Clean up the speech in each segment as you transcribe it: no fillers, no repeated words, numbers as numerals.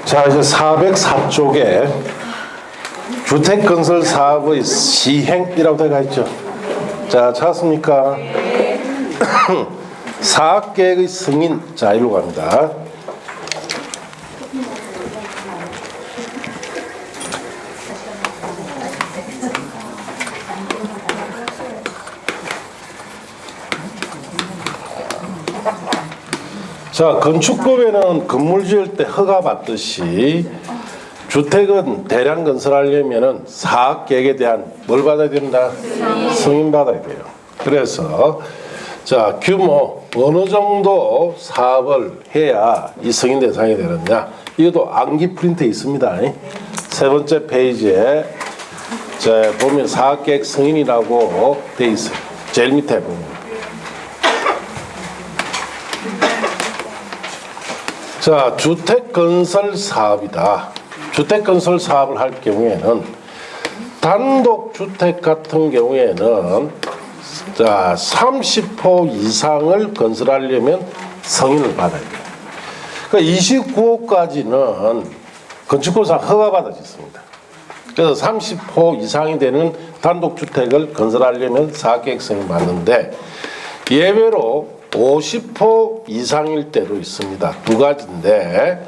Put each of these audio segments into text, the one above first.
자, 이제 404쪽에 주택건설 사업의 시행이라고 되어 있죠. 자, 찾았습니까? 사업계획의 승인. 자, 이리로 갑니다. 자, 건축법에는 건물 지을 때 허가 받듯이 주택은 대량 건설하려면은 사업계획에 대한 뭘 받아야 된다? 승인 받아야 돼요. 그래서 자, 규모 어느 정도 사업을 해야 이 승인 대상이 되느냐? 이것도 암기 프린트에 있습니다. 세 번째 페이지에 자, 보면 사업계획 승인이라고 돼 있어요. 제일 밑에 보면. 자, 주택건설 사업이다. 주택건설 사업을 할 경우에는 단독주택 같은 경우에는 자, 30호 이상을 건설하려면 승인을 받아야 돼요. 그러니까 29호까지는 건축법상 허가받아졌습니다. 그래서 30호 이상이 되는 단독주택을 건설하려면 사업계획 승인 받는데 예외로 50호 이상일 때도 있습니다. 두 가지인데,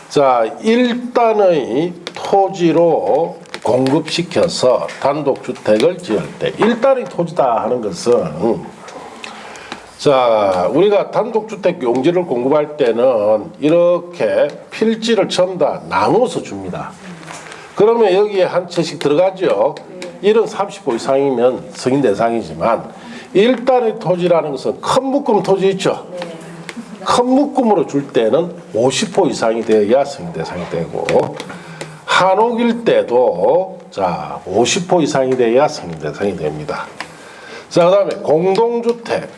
자, 일단의 토지로 공급시켜서 단독주택을 지을 때, 일단의 토지다 하는 것은, 자, 우리가 단독주택 용지를 공급할 때는 이렇게 필지를 전부 다 나누어서 줍니다. 그러면 여기에 한 채씩 들어가죠. 이런 30호 이상이면 승인 대상이지만, 일단의 토지라는 것은 큰 묶음 토지 있죠. 큰 묶음으로 줄 때는 50호 이상이 되어야 승인 대상이 되고, 한옥일 때도 자 50호 이상이 되어야 승인 대상이 됩니다. 자, 그다음에 공동주택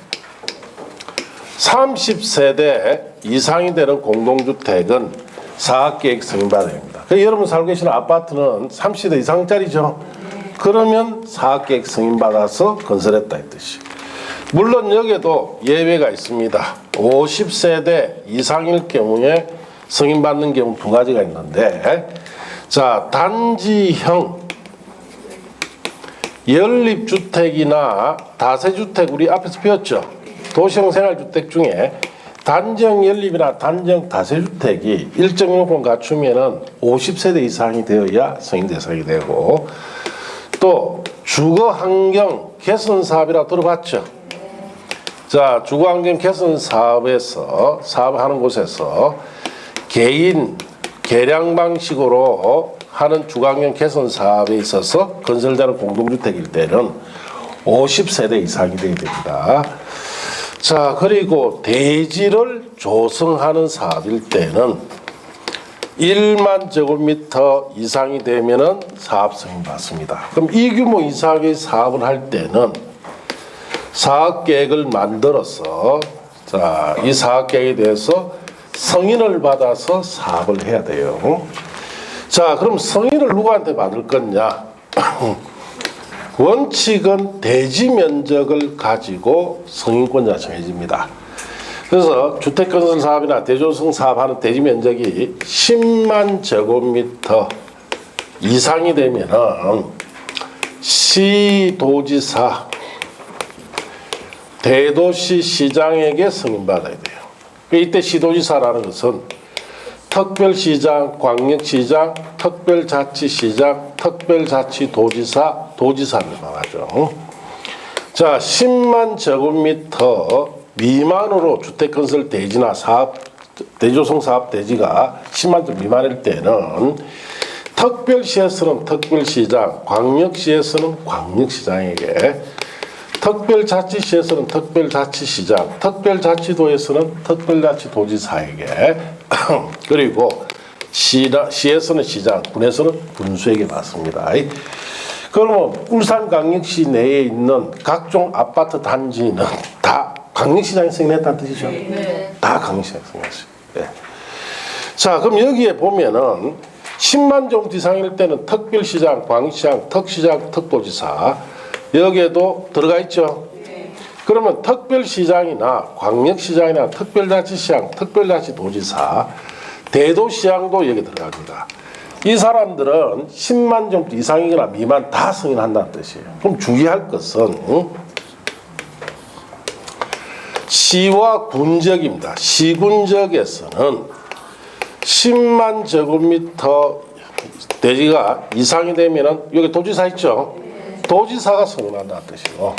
30세대 이상이 되는 공동주택은 사업계획 승인 받아야 됩니다. 여러분 살고 계시는 아파트는 30세대 이상짜리죠. 그러면 사업계획 승인 받아서 건설했다 이 뜻이. 물론 여기에도 예외가 있습니다. 50세대 이상일 경우에 승인 받는 경우 두 가지가 있는데, 자, 단지형 연립주택이나 다세주택 우리 앞에서 배웠죠. 도시형 생활주택 중에 단지형 연립이나 단지형 다세주택이 일정 요건 갖추면은 50세대 이상이 되어야 승인 대상이 되고, 또 주거환경 개선 사업이라고 들어봤죠. 자, 주거환경 개선 사업에서 사업하는 곳에서 개인 개량 방식으로 하는 주거환경 개선 사업에 있어서 건설되는 공동주택일 때는 50세대 이상이 되어야 됩니다. 자, 그리고 대지를 조성하는 사업일 때는 1만 제곱미터 이상이 되면은 사업 승인 받습니다. 그럼 이 규모 이상의 사업을 할 때는 사업계획을 만들어서 자, 이 사업계획에 대해서 승인을 받아서 사업을 해야 돼요. 자, 그럼 승인을 누구한테 받을 거냐? 원칙은 대지 면적을 가지고 승인권자 정해집니다. 그래서 주택건설 사업이나 대조성 사업하는 대지 면적이 10만 제곱미터 이상이 되면은 시도지사, 대도시 시장에게 승인받아야 돼요. 이때 시도지사라는 것은 특별시장, 광역시장, 특별자치시장, 특별자치도지사, 도지사를 말하죠. 자, 10만 제곱미터 미만으로 주택건설 대지나 사업, 대조성 사업 대지가 10만 점 미만일 때는 특별시에서는 특별시장, 광역시에서는 광역시장에게, 특별자치시에서는 특별자치시장, 특별자치도에서는 특별자치도지사에게, 그리고 시에서는 시장, 군에서는 군수에게 받습니다. 그러면 울산광역시 내에 있는 각종 아파트 단지는 다 광역시장에 승인했다는 뜻이죠? 네. 다 광역시장에 승인했어요. 네. 자, 그럼 여기에 보면은 10만 제곱미터 이상일 때는 특별시장, 광역시장, 특시장, 특도지사 여기에도 들어가 있죠? 네. 그러면 특별시장이나 광역시장이나 특별자치시장, 특별자치도지사 대도시양도 여기 들어갑니다. 이 사람들은 10만 정도 이상이거나 미만 다 승인한다는 뜻이에요. 그럼 주의할 것은 시와 군적입니다. 시군적에서는 10만 제곱미터 대지가 이상이 되면은 여기 도지사 있죠? 도지사가 승인한다는 뜻이고,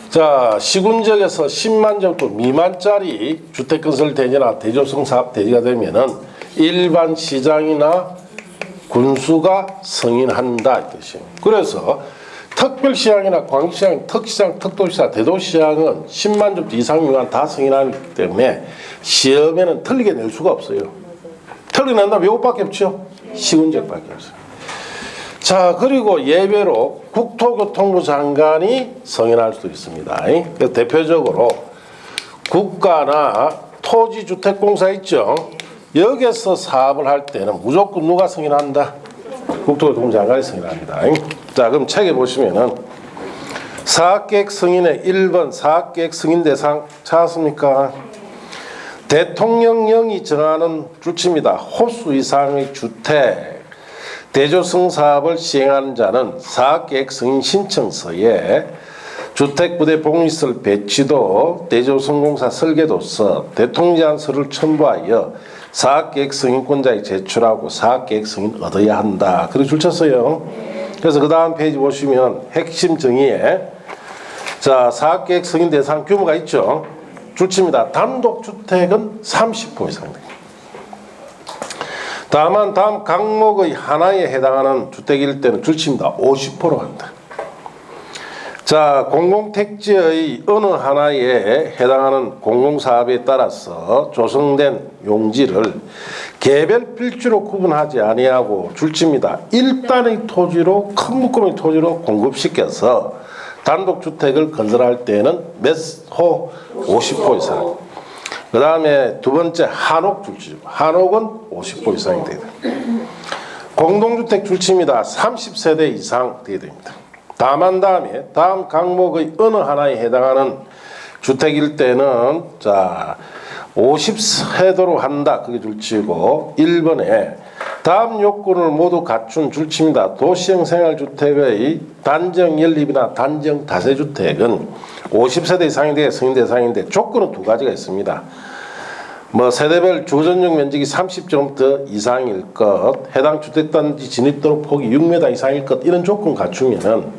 자, 시군적에서 10만 정도 미만짜리 주택건설 대지나 대조성 사업 대지가 되면은 일반 시장이나 군수가 승인한다 이 뜻이에요. 그래서 특별시장이나 광시장, 특시장, 특도시장, 대도시장은 10만 정도 이상 미만 다 승인하기 때문에 시험에는 틀리게 낼 수가 없어요. 틀리게 낸다면 이것밖에 없죠. 시군적밖에 없어요. 자, 그리고 예외로 국토교통부 장관이 승인할 수도 있습니다. 그래서 대표적으로 국가나 토지주택공사 있죠. 여기서 사업을 할 때는 무조건 누가 승인한다? 국토교통부 장관이 승인합니다. 자, 그럼 책에 보시면은 사업계획 승인의 1번 사업계획 승인 대상 찾았습니까? 대통령령이 정하는 주체입니다. 호수 이상의 주택, 대조성 사업을 시행하는 자는 사업계획 승인 신청서에 주택부대 복리시설 배치도, 대조성공사 설계도서, 대통령제안서를 첨부하여 사업계획 승인권자에 제출하고 사업계획 승인 얻어야 한다. 그렇게 줄쳤어요. 그래서 그 다음 페이지 보시면 핵심 정의에 자, 사업계획 승인 대상 규모가 있죠. 줄칩니다. 단독주택은 30% 이상 됩니다. 다만 다음 항목의 하나에 해당하는 주택일 때는 줄칩니다. 50% 한다. 자, 공공택지의 어느 하나에 해당하는 공공사업에 따라서 조성된 용지를 개별 필지로 구분하지 아니하고 줄칩니다. 일단의 토지로 큰 묶음의 토지로 공급시켜서 단독주택을 건설할 때는 몇 호? 50% 이상. 그 다음에 두 번째 한옥 줄칩니다. 한옥은 50% 이상이 돼야 됩니다. 공동주택 줄칩니다. 30세대 이상 돼야 됩니다. 다만 다음에 다음 항목의 어느 하나에 해당하는 주택일 때는 자 50세대로 한다. 그게 줄치고 1번에 다음 요건을 모두 갖춘 줄칩니다. 도시형 생활주택의 단정 연립이나 단정 다세주택은 50세대 이상이 돼 승인 대상인데 조건은 두 가지가 있습니다. 뭐 세대별 주전용 면적이 30제곱미터 이상일 것, 해당 주택단지 진입도로 폭이 6m 이상일 것, 이런 조건 갖추면은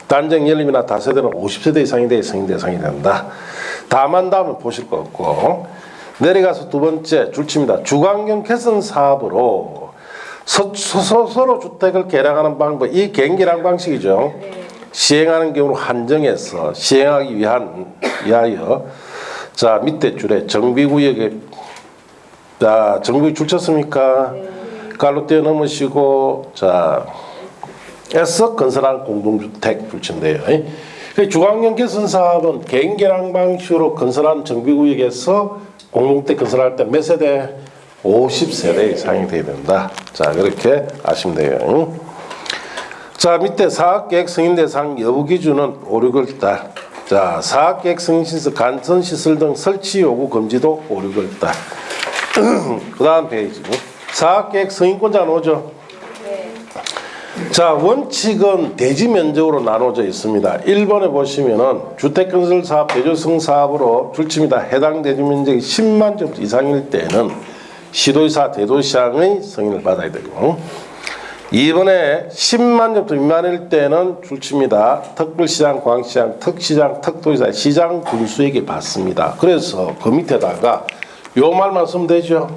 단정 연립이나 다세대는 50세대 이상이 돼 승인 대상이 된다. 다만 다음은 보실 거 없고 내려가서 두 번째 줄칩니다. 주거환경 개선 사업으로 서로 주택을 개량하는 방법, 이 경기랑 방식이죠. 시행하는 경우로 한정해서 시행하기 위하여 자 밑에 줄에 정비구역에 자 정비구역 줄 쳤습니까? 갈로 뛰어넘으시고 자 에서 건설한 공동주택 줄친대요. 주거환경 개선 사업은 개인개량 방식으로 건설한 정비구역에서 공동주택 건설할 때 몇 세대? 50세대 이상이 돼야 된다. 자 그렇게 아시면 돼요. 자 밑에 사업계획 승인 대상 여부 기준은 5, 6월 달. 자 사업계획 승인 신설 간선시설 등 설치 요구 금지도 5, 6월 달. 그 다음 페이지 사업계획 승인권자 나오죠. 자 원칙은 대지 면적으로 나눠져 있습니다. 1번에 보시면은 주택건설 사업 대조성 사업으로 줄칩니다. 해당 대지 면적이 10만 제곱 이상일 때는 시도지사 대도시장의 승인을 받아야 되고 2번에 10만 제곱 미만일 때는 줄칩니다. 특별시장, 광시장, 특시장, 특도지사, 시장 군수에게 받습니다. 그래서 그 밑에다가 요 말만 쓰면 되죠.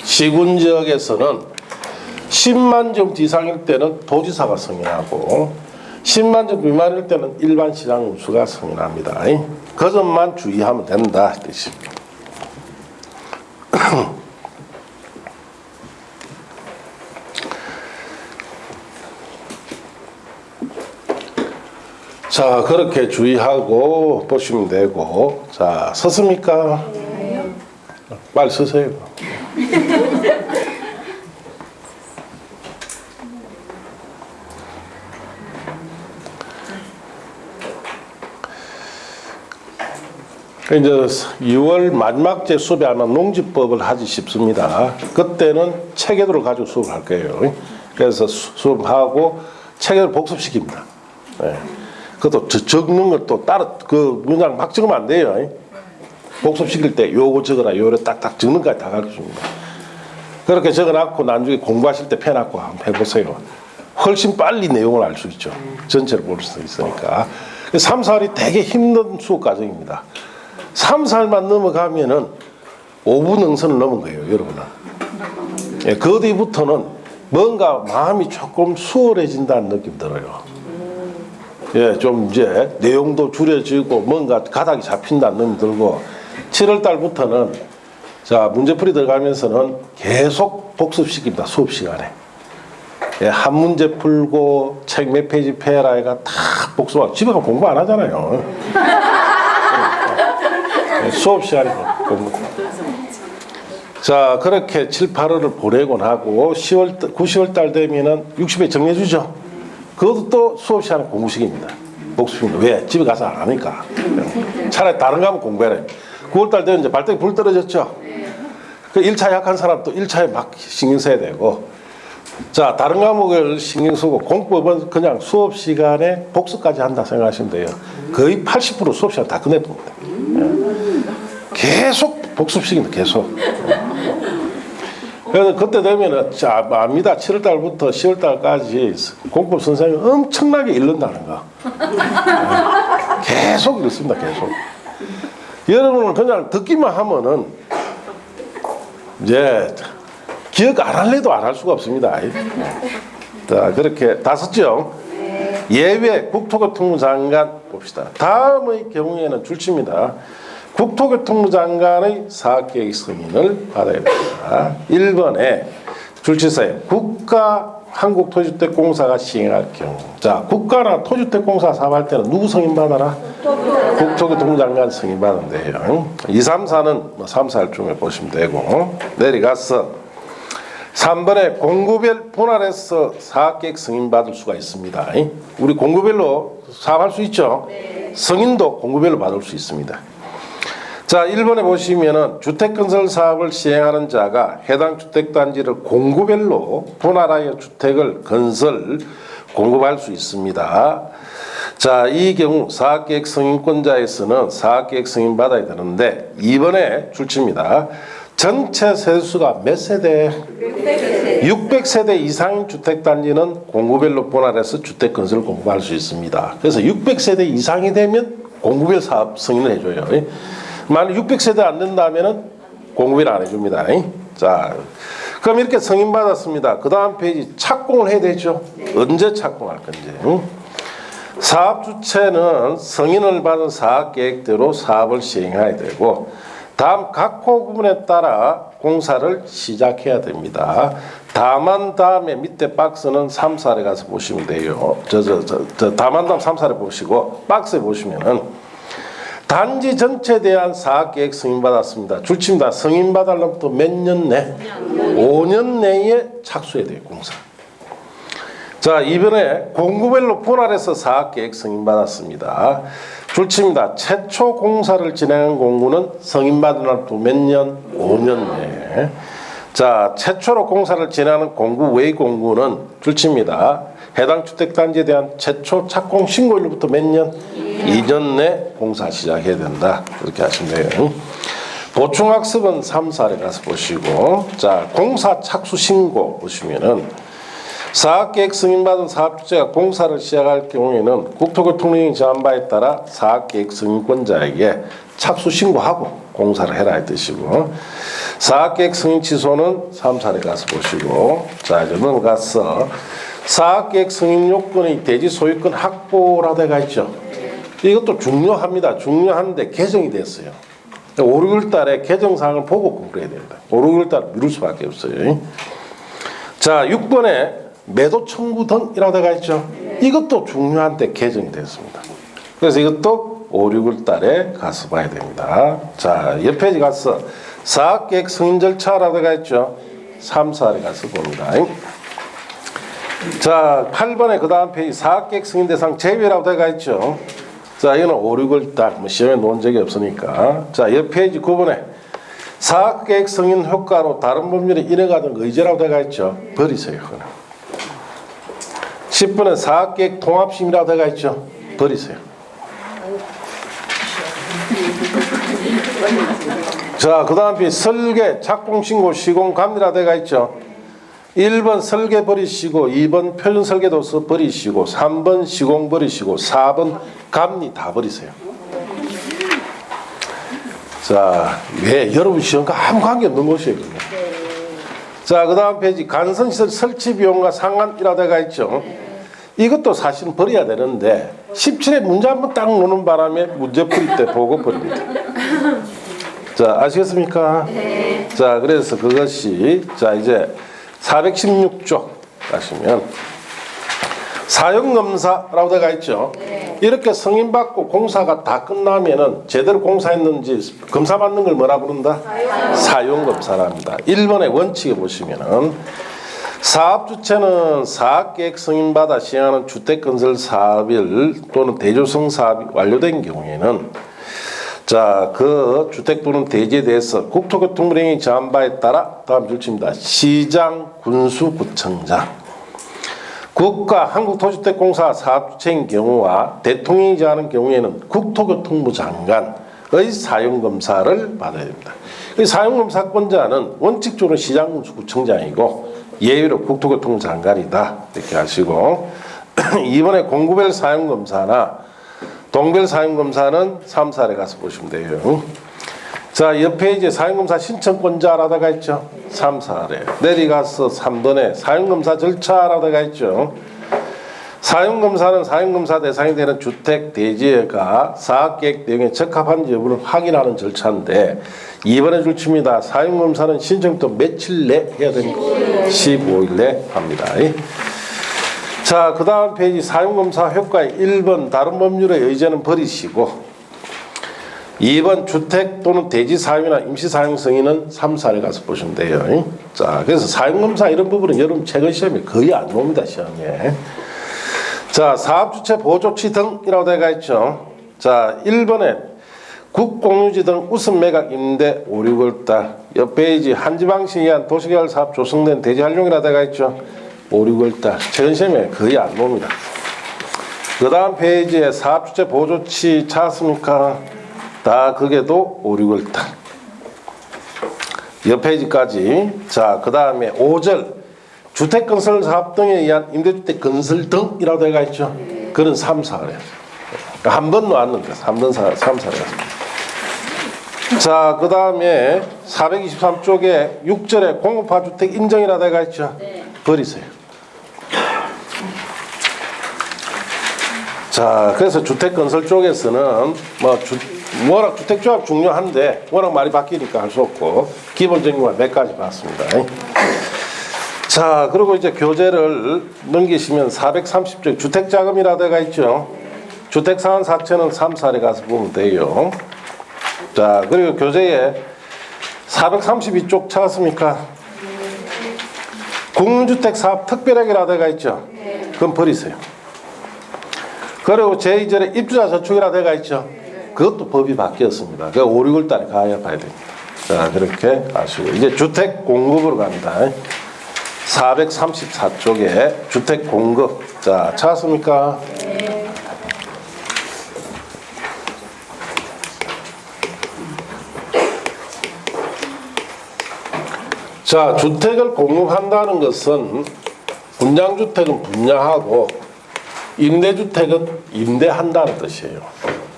시군지역에서는 10만 제곱 이상일 때는 도지사가 승인하고 10만 제곱 미만일 때는 일반 시장 군수가 승인합니다. 그 점만 주의하면 된다 뜻입니다. 자 그렇게 주의하고 보시면 되고 자 섰습니까? 빨리 서세요. 이제 2월 마지막 제 수업에 아마 농지법을 하지 싶습니다. 그때는 체계도를 가지고 수업을 할 거예요. 그래서 수업하고 체계를 복습시킵니다. 네. 그것도 적는 것도 따로 그 문장 막 적으면 안 돼요. 복습시킬 때 요거 적어라 요래 딱딱 적는 것까지 다 가르쳐줍니다. 그렇게 적어놨고 나중에 공부하실 때 펴놨고 한번 해보세요. 훨씬 빨리 내용을 알 수 있죠. 전체를 볼 수 있으니까. 3, 4일이 되게 힘든 수업 과정입니다. 3, 4일만 넘어가면은 5분 능선을 넘은 거예요, 여러분은. 예, 그 뒤부터는 뭔가 마음이 조금 수월해진다는 느낌 들어요. 예, 좀 이제 내용도 줄여지고 뭔가 가닥이 잡힌다는 느낌 들고 7월 달부터는 자, 문제풀이 들어가면서는 계속 복습시킵니다, 수업 시간에. 예, 한 문제 풀고 책 몇 페이지 펴라 해가 다 복습하고 집에 가면 공부 안 하잖아요. 예, 수업 시간에 공부. 자, 그렇게 7, 8월을 보내고 나고 9, 10월 달 되면은 60회 정해주죠. 그것도 또 수업 시간에 공부식입니다. 복습입니다. 왜? 집에 가서 안 하니까. 차라리 다른 거 하면 공부해라. 9월 달 되면 이제 발등에 불 떨어졌죠. 그 1차 약한 사람 또 1차에 막 신경 써야 되고. 자, 다른 과목을 신경 쓰고 공법은 그냥 수업 시간에 복습까지 한다 생각하시면 돼요. 거의 80% 수업 시간 다 끝내봅니다. 계속 복습식입니다. 계속. 그래서 그때 되면은 자, 압니다. 7월 달부터 10월 달까지 공법 선생님이 엄청나게 읽는다는 거. 계속 읽습니다. 계속. 여러분은 그냥 듣기만 하면은 이제 기억 안 할래도 안 할 수가 없습니다. 자, 그렇게 다 썼죠? 예외 국토교통부 장관 봅시다. 다음의 경우에는 줄칩니다. 국토교통부 장관의 사업계획 승인을 받아야 됩니다. 1번에 줄치사에 국가 한국토지주택공사가 시행할 경우. 자, 국가나 토지주택공사 사업할 때는 누구 승인 받아라? 국토교통부 장관 승인 받는데요. 2, 3, 4는 뭐 3, 4일 중에 보시면 되고 내려가서 3번에 공구별 분할해서 사업계획 승인 받을 수가 있습니다. 우리 공구별로 사업할 수 있죠? 승인도 공구별로 받을 수 있습니다. 자, 1번에 보시면은 주택건설 사업을 시행하는 자가 해당 주택단지를 공구별로 분할하여 주택을 건설, 공급할 수 있습니다. 자, 이 경우 사업계획 승인권자에서는 사업계획 승인 받아야 되는데 2번에 줄칩니다. 전체 세대수가 몇 세대? 600세대 이상인 주택단지는 공구별로 분할해서 주택건설을 공급할 수 있습니다. 그래서 600세대 이상이 되면 공구별 사업 승인을 해줘요. 만약 600세대 안 된다면 공급을 안 해줍니다. 자, 그럼 이렇게 승인받았습니다. 그 다음 페이지 착공을 해야 되죠. 언제 착공할 건지. 사업 주체는 승인을 받은 사업 계획대로 사업을 시행해야 되고 다음 각호 부분에 따라 공사를 시작해야 됩니다. 다만 다음에 밑에 박스는 3, 4에 가서 보시면 돼요. 다만 다음 3, 4에 보시고 박스에 보시면은 단지 전체에 대한 사업계획 승인받았습니다. 줄칩니다. 승인받으려면 또 몇 년 내? 5년 내에 착수해야 돼요. 공사. 자, 이번에 공구별로 분할해서 사업계획 승인받았습니다. 줄칩니다. 최초 공사를 진행한 공구는 승인받으려면 또 몇 년? 5년 내에. 자, 최초로 공사를 진행하는 공구 외 공구는 줄칩니다. 해당 주택단지에 대한 최초 착공 신고일로부터 몇 년? 2년 내 공사 시작해야 된다. 그렇게 하시면 돼요. 보충학습은 3, 4에 가서 보시고 자, 공사 착수 신고 보시면은 사업계획 승인받은 사업주체가 공사를 시작할 경우에는 국토교통령이 정한 바에 따라 사업계획 승인권자에게 착수 신고하고 공사를 해라 이 뜻이고 사업계획 승인 취소는 3, 4에 가서 보시고 자, 이제 넘어가서 사업계획 승인 요건의 대지 소유권 확보라 되어 있죠. 이것도 중요합니다. 중요한데 개정이 됐어요. 5, 6월 달에 개정사항을 보고 공부해야 됩니다. 5, 6월 달에 미룰 수밖에 없어요. 자, 6번에 매도 청구 등이라고 되어 있죠. 이것도 중요한데 개정이 됐습니다. 그래서 이것도 5, 6월 달에 가서 봐야 됩니다. 자, 옆 페이지 가서 사업계획 승인 절차라고 되어 있죠. 3, 4에 가서 봅니다. 자, 8번에 그 다음 페이지 사업계획 승인 대상 제외라고 되어 있죠. 자, 이거는 5, 6월 달, 뭐 시험에 놓은 적이 없으니까. 자, 옆 페이지 9번에 사업계획 승인 효과로 다른 법률에 인해가던 의제라고 되어 있죠. 버리세요. 10번에 사업계획 통합심의라고 되어 있죠. 버리세요. 자, 그 다음 설계, 착공신고, 시공감리라고 되어 있죠. 1번 설계 버리시고 2번 표준 설계도서 버리시고 3번 시공 버리시고 4번 감리 다 버리세요. 자, 왜 여러분 시험과 아무 관계없는 것이에요. 자, 그 다음 페이지 간선시설 설치 비용과 상한이라고 되어 있죠. 이것도 사실은 버려야 되는데 17회 문제 한번 딱 놓는 바람에 문제 풀이 때 보고 버립니다. 자, 아시겠습니까? 네. 자, 그래서 그것이 자 이제 416쪽 가시면 사용검사라고 되어 있죠. 네. 이렇게 승인받고 공사가 다 끝나면은 제대로 공사했는지 검사받는 걸 뭐라 부른다? 사용검사랍니다. 1번의 원칙에 보시면은 사업주체는 사업계획 승인받아 시행하는 주택건설 사업일 또는 대조성 사업이 완료된 경우에는 자, 그 주택 또는 대지에 대해서 국토교통부령이 정한 바에 따라 다음 줄치입니다. 시장, 군수, 구청장, 국가 한국토주택공사 사업주체인 경우와 대통령이 정하는 경우에는 국토교통부 장관의 사용검사를 받아야 됩니다. 이 사용검사권자는 원칙적으로 시장, 군수, 구청장이고 예외로 국토교통부 장관이다. 이렇게 하시고 이번에 공구별 사용검사나 동별 사용검사는 3, 4례 가서 보시면 돼요. 자, 옆에 이제 사용검사 신청권자라다가 있죠. 3, 4례. 내려가서 3번에 사용검사 절차라다가 있죠. 사용검사는 사용검사 대상이 되는 주택 대지가 사업계획 내용에 적합한지 여부를 확인하는 절차인데 2번에 줄칩니다. 사용검사는 신청부터 며칠 내 해야 됩니까? 15일 내 합니다. 자, 그 다음 페이지 사용검사 효과의 1번 다른 법률의 의제는 버리시고 2번 주택 또는 대지 사용이나 임시 사용 승인은 3, 4례 가서 보시면 돼요. 자, 그래서 사용검사 이런 부분은 여러분 최근 시험에 거의 안 옵니다. 시험에. 자, 사업주체 보조치 등이라고 되어 있죠. 자, 1번에 국공유지 등 우선 매각 임대 5, 6월달 옆 페이지 한지방시에 의한 도시개발 사업 조성된 대지 활용이라고 되어 있죠. 5, 6월달 최근 시험에 거의 안 봅니다. 그 다음 페이지에 사업주체 보조치 찾았습니까? 다 그게도 5, 6월달 옆 페이지까지. 자, 그 다음에 5절 주택건설 사업 등에 의한 임대주택 건설 등이라고 되어 있죠. 그건 3, 4례. 한 번 나왔는데 3번 3, 4례. 자, 그 다음에 423쪽에 6절에 공업화주택 인정이라고 되어 있죠. 버리세요. 자, 그래서 주택건설 쪽에서는 워낙 주택조합 중요한데 워낙 많이 바뀌니까 할 수 없고 기본적인 거 몇 가지 봤습니다. 자, 그리고 이제 교재를 넘기시면 430쪽 주택자금이라고 되어 있죠. 주택상환 사채는 3, 4례 가서 보면 돼요. 자, 그리고 교재에 432쪽 찾았습니까? 공주택 사업 특별액이라고 되어 있죠. 그건 버리세요. 그리고 제2절에 입주자 저축이라고 되어 있죠. 그것도 법이 바뀌었습니다. 그 5, 6월 달에 가야 봐야 됩니다. 자, 그렇게 아시고 이제 주택 공급으로 갑니다. 434쪽에 주택 공급. 자, 찾았습니까? 자, 주택을 공급한다는 것은 분양주택은 분양하고 임대주택은 임대한다는 뜻이에요.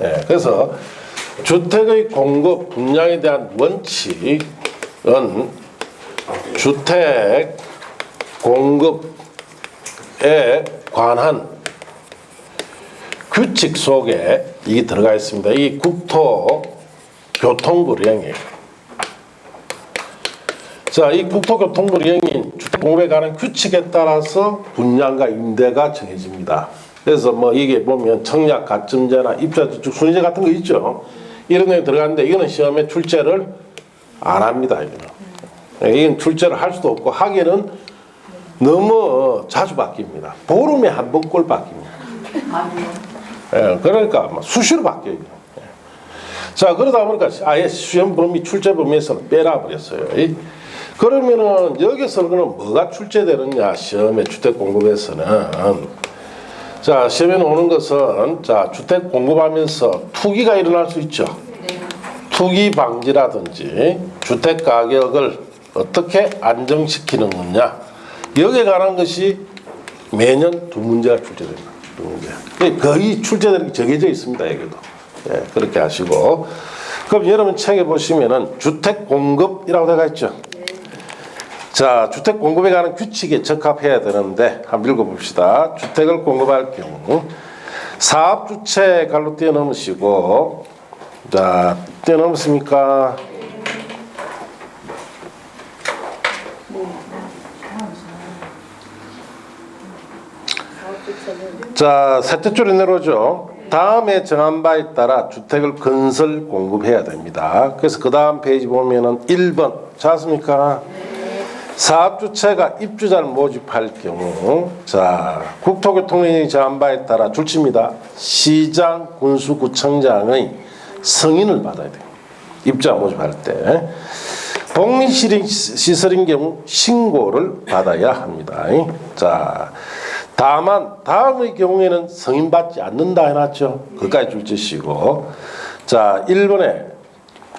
예, 그래서 주택의 공급, 분양에 대한 원칙은 주택 공급에 관한 규칙 속에 이게 들어가 있습니다. 이 국토교통부령이에요. 자, 이 국토교통부령인 주택공급에 관한 규칙에 따라서 분양과 임대가 정해집니다. 그래서 뭐 이게 보면 청약 가점제나 입주자저축 순위제 같은 거 있죠. 이런 데 들어가는데 이거는 시험에 출제를 안 합니다. 이건 출제를 할 수도 없고 하기에는 너무 자주 바뀝니다. 보름에 한 번꼴 바뀝니다. 예, 그러니까 수시로 바뀌어요. 예. 자, 그러다 보니까 아예 시험 범위, 출제 범위에서는 빼놔버렸어요. 그러면은 여기서 그럼 뭐가 출제되느냐, 시험에 주택 공급에서는. 자, 시험에 오는 것은, 자, 주택 공급하면서 투기가 일어날 수 있죠. 투기 방지라든지 주택 가격을 어떻게 안정시키는 거냐, 여기에 관한 것이 매년 두 문제가 출제됩니다. 두 문제. 거의 출제되는 게 정해져 있습니다. 여기도. 예, 그렇게 하시고. 그럼 여러분 책에 보시면은 주택 공급이라고 되어 있죠. 자, 주택 공급에 관한 규칙에 적합해야 되는데 한번 읽어봅시다. 주택을 공급할 경우 사업주체 갈로 뛰어넘으시고, 자, 뛰어넘었습니까? 자, 셋째 줄에 내려오죠. 다음에 정한 바에 따라 주택을 건설 공급해야 됩니다. 그래서 그 다음 페이지 보면은 1번 찾았습니까? 사업주체가 입주자를 모집할 경우, 자, 국토교통령이 정한 바에 따라 줄칩니다. 시장, 군수, 구청장의 승인을 받아야 돼요. 입주자 모집할 때. 복리시설인 경우 신고를 받아야 합니다. 자, 다만 다음의 경우에는 승인받지 않는다 해놨죠. 그까지 줄치시고, 자, 1번에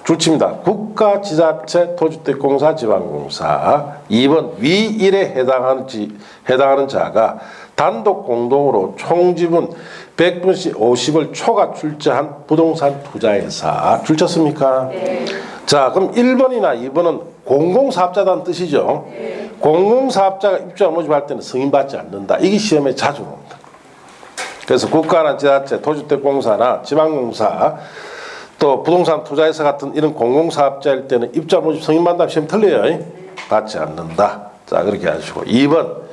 줄칩니다. 국가지자체, 토주택공사, 지방공사. 2번 위일에 해당하는 자가 단독 공동으로 총지분 100분씩 50을 초과 출자한 부동산 투자회사. 줄쳤습니까? 네. 자, 그럼 1번이나 2번은 공공사업자라는 뜻이죠. 네. 공공사업자가 입주자 모집할 때는 승인받지 않는다. 이게 시험에 자주 나옵니다. 그래서 국가나 지자체, 토주택공사나 지방공사, 또 부동산 투자회사 같은 이런 공공사업자일 때는 입주자 모집 승인받는다. 시험 틀려요. 받지 않는다. 자, 그렇게 하시고. 2번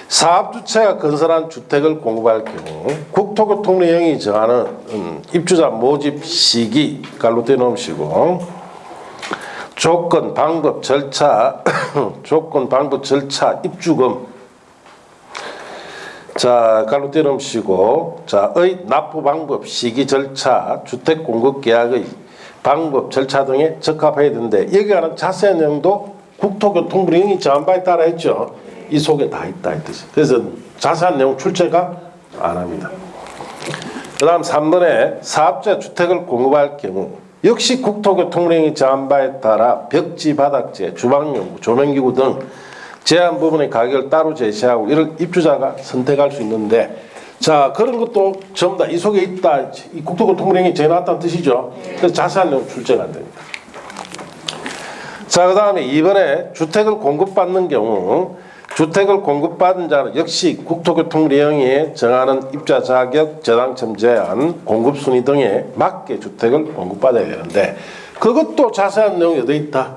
사업주체가 건설한 주택을 공급할 경우 국토교통령이 정하는 입주자 모집 시기 갈로 떼놓으시고, 조건, 방법, 절차, 조건, 방법, 절차, 입주금, 자, 갈로 떼놓으시고, 자, 의 납부 방법, 시기, 절차, 주택 공급 계약의 방법, 절차 등에 적합해야 되는데, 여기 관한 자세한 내용도 국토교통부령이 정한 바에 따라 했죠. 이 속에 다 있다 이 뜻이. 그래서 자세한 내용 출제가 안 합니다. 그 다음 3번에 사업자 주택을 공급할 경우 역시 국토교통령이 정한 바에 따라 벽지, 바닥재, 주방용구, 조명기구 등 제한 부분의 가격을 따로 제시하고 이를 입주자가 선택할 수 있는데, 자, 그런 것도 전부 다 이 속에 있다. 이 국토교통령이 정해놨다는 뜻이죠. 그래서 자세한 내용 출제가 안 됩니다. 자, 그 다음에 2번에 주택을 공급받는 경우 주택을 공급받은 자는 역시 국토교통령이 정하는 입자 자격, 저당첨 제한, 공급순위 등에 맞게 주택을 공급받아야 되는데, 그것도 자세한 내용이 어디 있다?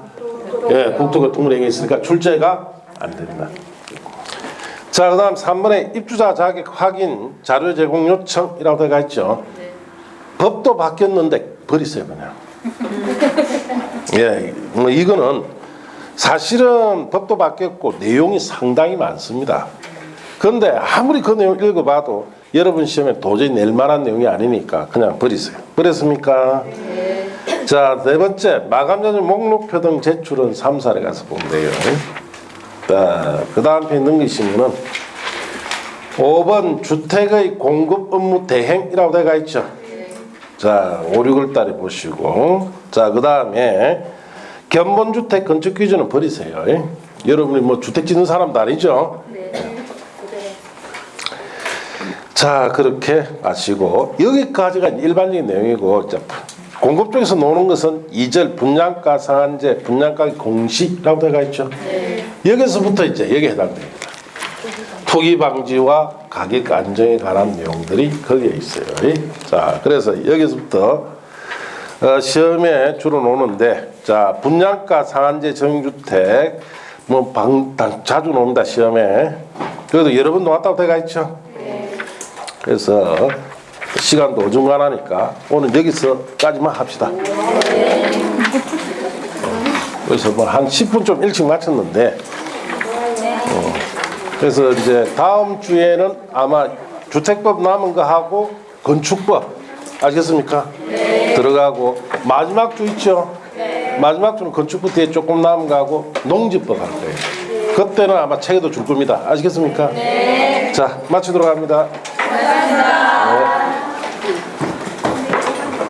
예, 국토교통령이 있으니까 출제가 안 됩니다. 자, 그 다음 3번에 입주자 자격 확인 자료 제공 요청이라고 되어 있죠. 법도 바뀌었는데 버리세요 그냥. 예, 뭐 이거는 사실은 법도 바뀌었고 내용이 상당히 많습니다. 그런데 아무리 그 내용 읽어봐도 여러분 시험에 도저히 낼 만한 내용이 아니니까 그냥 버리세요. 버렸습니까? 네. 자, 네 번째, 마감자료 목록표 등 제출은 3사례 가서 보면 돼요. 자, 그 다음 페이지 넘기시면은 5번 주택의 공급 업무 대행이라고 되어 있죠. 자, 5, 6월 달에 보시고, 자, 그 다음에 견본주택 건축 기준은 버리세요. 여러분이 뭐 주택 짓는 사람도 아니죠. 네. 자, 그렇게 아시고, 여기까지가 일반적인 내용이고, 자, 공급 쪽에서 노는 것은 2절 분양가 상한제, 분양가 공시라고 되어 있죠. 네. 여기서부터 이제 여기에 해당됩니다. 투기 방지와 가격 안정에 관한 내용들이 거기에 있어요. 자, 그래서 여기서부터 시험에 주로 노는데, 자, 분양가 상한제 정주택 뭐 자주 나옵니다 시험에. 그래도 여러 번 나왔다고 되어 있죠. 네. 그래서 시간도 어중간하니까 오늘 여기서까지만 합시다. 네. 그래서 뭐 한 10분 좀 일찍 마쳤는데, 그래서 이제 다음 주에는 아마 주택법 남은 거 하고 건축법 아시겠습니까? 들어가고 마지막 주 있죠? 마지막 주는 건축법 뒤에 조금 남은 거하고 농지법 할 거예요. 그때는 아마 책에도 줄 겁니다. 아시겠습니까? 자, 마치도록 합니다. 감사합니다.